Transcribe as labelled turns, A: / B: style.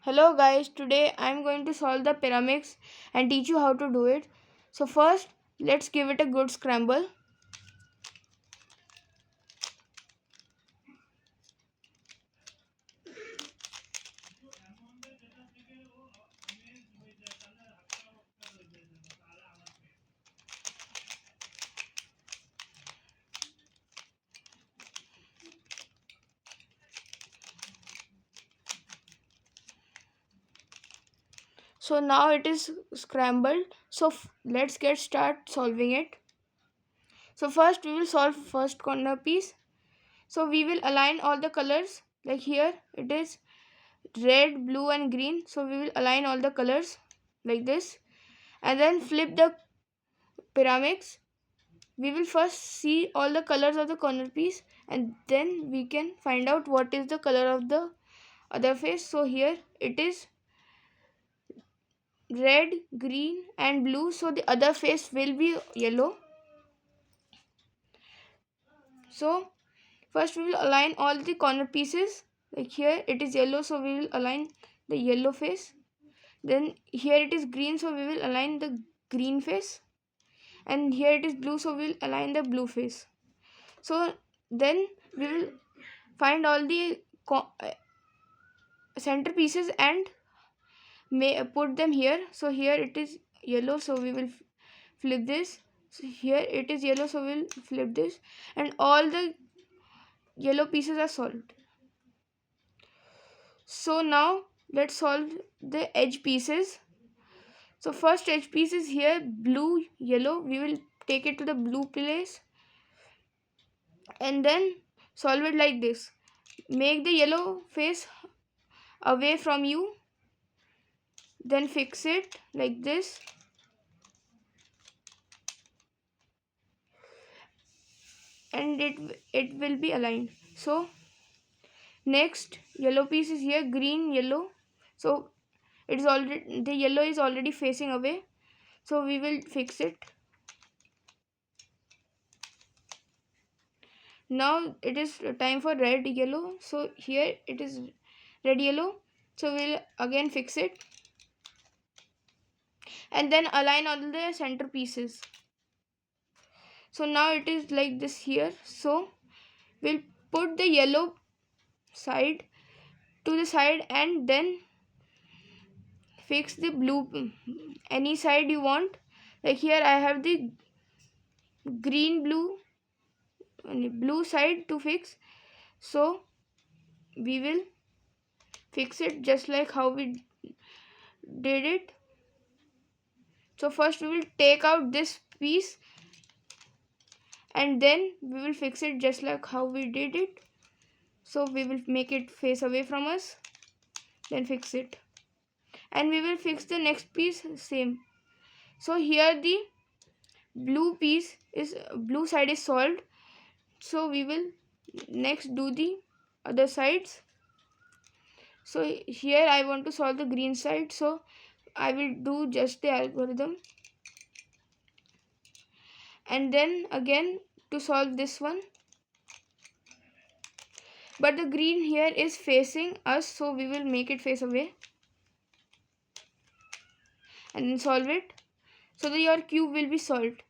A: Hello guys, today I am going to solve the pyramids and teach you how to do it. So first, let's give it a good scramble. So now it is scrambled. So let's get start solving it. So first we will solve first corner piece. So we will align all the colors, like here it is red, blue and green. So we will align all the colors like this and then flip the pyramids. We will first see all the colors of the corner piece and then we can find out what is the color of the other face. So here it is red, green and blue, so the other face will be yellow. So first we will align all the corner pieces, like here it is yellow, so we will align the yellow face. Then here it is green, so we will align the green face, and here it is blue, so we will align the blue face. So then we will find all the center pieces and put them here. So here it is yellow, so we will flip this. So here it is yellow, so we'll flip this, and all the yellow pieces are solved. So now let's solve the edge pieces. So first edge piece is here blue, yellow. We will take it to the blue place and then solve it like this. Make the yellow face away from you, then fix it like this, and it will be aligned. So next yellow piece is here green, yellow. So it is already, the yellow is already facing away, so we will fix it. Now it is time for red, yellow. So here it is red, yellow, so we'll again fix it and then align all the center pieces. So now it is like this here. So we'll put the yellow side to the side and then fix the blue any side you want. Like here I have the green, blue side to fix, so we will fix it just like how we did it. So first we will take out this piece and then we will fix it just like how we did it. So we will make it face away from us, then fix it, and we will fix the next piece same. So here the blue side is solved, so we will next do the other sides. So here I want to solve the green side, so I will do just the algorithm, and then again to solve this one, but the green here is facing us, so we will make it face away and then solve it, so that your cube will be solved.